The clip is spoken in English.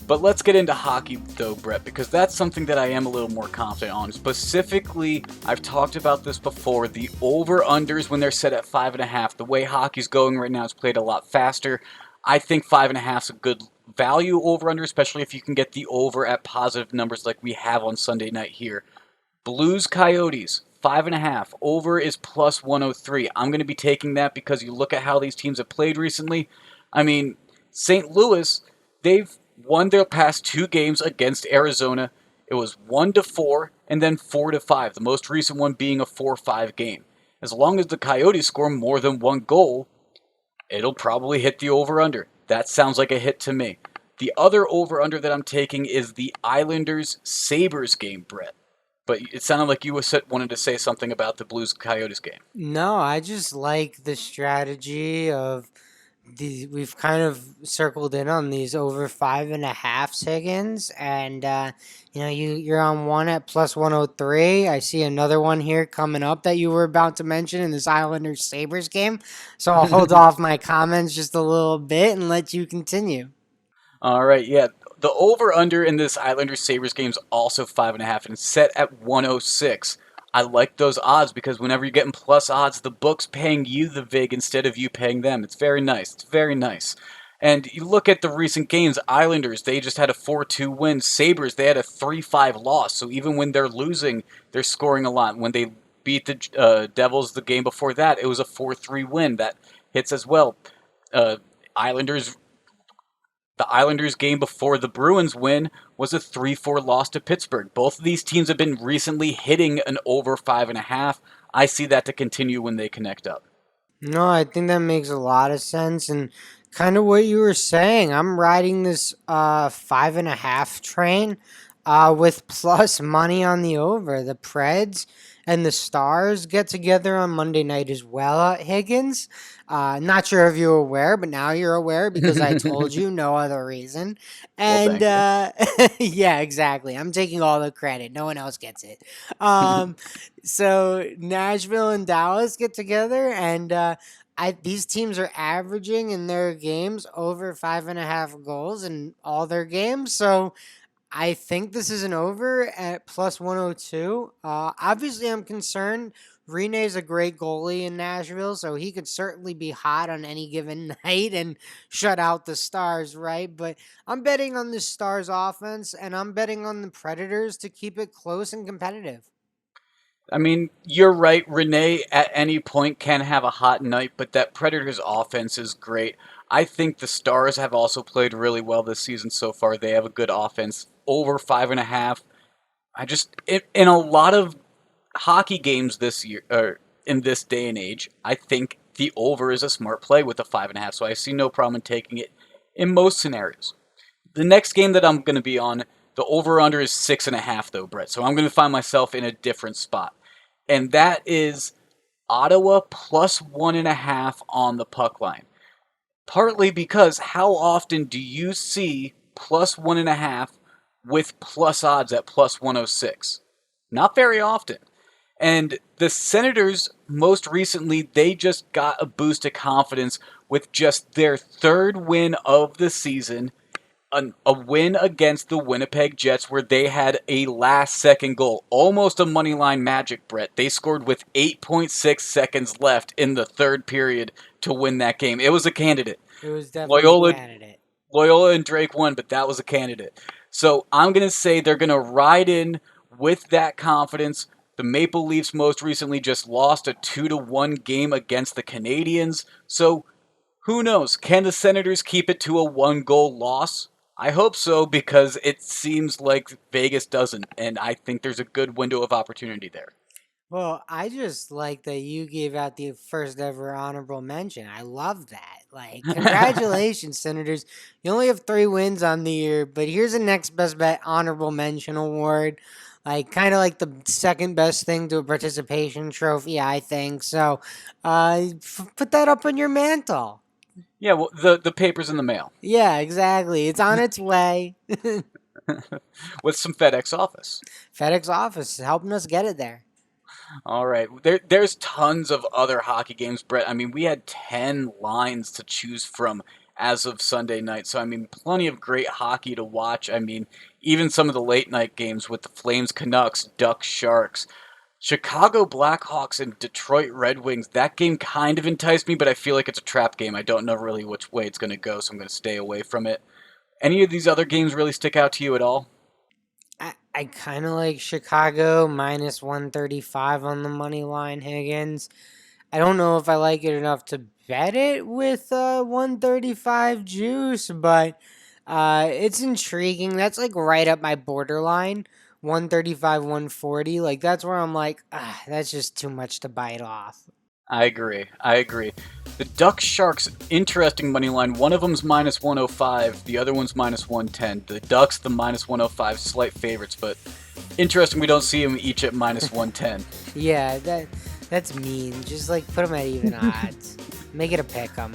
But let's get into hockey though, Brett, because that's something that I am a little more confident on. Specifically, I've talked about this before, the over-unders when they're set at 5.5. The way hockey's going right now, it's played a lot faster. I think 5.5 is a good value over-under, especially if you can get the over at positive numbers like we have on Sunday night here. Blues Coyotes, 5.5. Over is plus 103. I'm going to be taking that because you look at how these teams have played recently. I mean, St. Louis, they've won their past two games against Arizona. It was 1-4 and then 4-5, the most recent one being a 4-5 game. As long as the Coyotes score more than one goal, it'll probably hit the over-under. That sounds like a hit to me. The other over-under that I'm taking is the Islanders-Sabres game, Brett. But it sounded like you wanted to say something about the Blues-Coyotes game. No, I just like the strategy of we've kind of circled in on these over 5.5 Higgins, and you're on one at plus 103. I see another one here coming up that you were about to mention in this Islanders Sabres game. So I'll hold off my comments just a little bit and let you continue. All right, yeah. The over-under in this Islanders-Sabres game is also 5.5 and it's set at 106. I like those odds because whenever you're getting plus odds, the book's paying you the vig instead of you paying them. It's very nice. It's very nice. And you look at the recent games, Islanders, they just had a 4-2 win. Sabres, they had a 3-5 loss. So even when they're losing, they're scoring a lot. When they beat the Devils the game before that, it was a 4-3 win. That hits as well. Uh, Islanders The Islanders game before the Bruins win was a 3-4 loss to Pittsburgh. Both of these teams have been recently hitting an over 5.5. I see that to continue when they connect up. No, I think that makes a lot of sense. And kind of what you were saying, I'm riding this 5.5 train with plus money on the over. The Preds and the Stars get together on Monday night as well at Higgins. Not sure if you're aware, but now you're aware because I told you, no other reason. Well, And thank you. yeah, exactly. I'm taking all the credit. No one else gets it. Um, so Nashville and Dallas get together, and these teams are averaging in their games over 5.5 goals in all their games. So I think this is an over at plus 102. Obviously, I'm concerned. Rene's a great goalie in Nashville, so he could certainly be hot on any given night and shut out the Stars, right? But I'm betting on the Stars offense, and I'm betting on the Predators to keep it close and competitive. I mean, you're right. Renee at any point can have a hot night, but that Predators offense is great. I think the Stars have also played really well this season so far. They have a good offense, over 5.5. In a lot of hockey games this year, or in this day and age, I think the over is a smart play with a 5.5. So I see no problem in taking it in most scenarios. The next game that I'm going to be on, the over under is 6.5 though, Brett. So I'm going to find myself in a different spot, and that is Ottawa plus 1.5 on the puck line. Partly because how often do you see plus 1.5 with plus odds at plus 106? Not very often. And the Senators, most recently, they just got a boost of confidence with just their third win of the season, a win against the Winnipeg Jets where they had a last second goal. Almost a money line magic, Brett. They scored with 8.6 seconds left in the third period to win that game. It was a candidate. It was definitely a Loyola candidate. Loyola and Drake won, but that was a candidate. So I'm going to say they're going to ride in with that confidence. The Maple Leafs most recently just lost a 2-1 game against the Canadiens. So who knows? Can the Senators keep it to a one-goal loss? I hope so because it seems like Vegas doesn't, and I think there's a good window of opportunity there. Well, I just like that you gave out the first ever honorable mention. I love that. Like, congratulations, Senators. You only have 3 wins on the year, but here's the next best bet honorable mention award. Like, kind of like the second best thing to a participation trophy, I think. So, put that up on your mantle. Yeah, well, the paper's in the mail Yeah, exactly. It's on its way. with some FedEx office. FedEx office is helping us get it there. All right. There's tons of other hockey games, Brett. I mean, we had 10 lines to choose from as of Sunday night. So, I mean, plenty of great hockey to watch. I mean, even some of the late night games with the Flames Canucks, Ducks Sharks, Chicago Blackhawks, and Detroit Red Wings. That game kind of enticed me, but I feel like it's a trap game. I don't know really which way it's going to go, so I'm going to stay away from it. Any of these other games really stick out to you at all? I kind of like Chicago minus 135 on the money line, Higgins. I don't know if I like it enough to bet it with 135 juice, but it's intriguing. That's like right up my borderline. 135, 140. Like that's where I'm like, that's just too much to bite off. I agree. I agree. The Ducks Sharks, interesting money line. One of them's minus 105, the other one's minus 110. The Ducks, the minus 105, slight favorites, but interesting we don't see them each at minus 110. Yeah, that's mean. Just like put them at even odds. Make it a pick 'em.